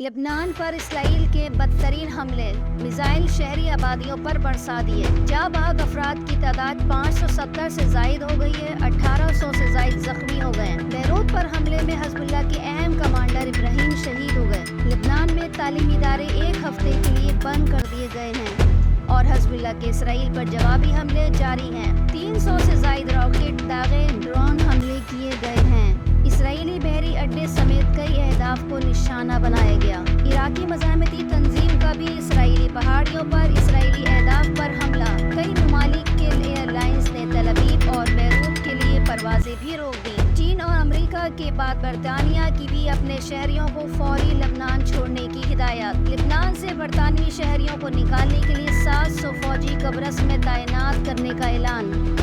لبنان پر اسرائیل کے بدترین حملے، میزائل شہری آبادیوں پر برسا دیے، جاں بحق افراد کی تعداد 570 سے زائد ہو گئی ہے، 1800 سے زائد زخمی ہو گئے۔ بیروت پر حملے میں حزب اللہ کے اہم کمانڈر ابراہیم شہید ہو گئے۔ لبنان میں تعلیمی ادارے ایک ہفتے کے لیے بند کر دیے گئے ہیں اور حزب اللہ کے اسرائیل پر جوابی حملے جاری ہیں۔ 300 سے زائد راکٹ داغے ڈرون حملے کیے گئے ہیں۔ اسرائیلی بحری اڈے سمیت کئی اہداف کو نشانہ بنایا گیا۔ عراقی مزاحمتی تنظیم کا بھی اسرائیلی پہاڑیوں پر اسرائیلی اہداف پر حملہ۔ کئی ممالک کے ایئر لائنز نے تل ابیب اور بیروت کے لیے پروازیں بھی روک دیں۔ چین اور امریکہ کے بعد برطانیہ کی بھی اپنے شہریوں کو فوری لبنان چھوڑنے کی ہدایت۔ لبنان سے برطانوی شہریوں کو نکالنے کے لیے 700 فوجی قبرص میں تعینات کرنے کا اعلان۔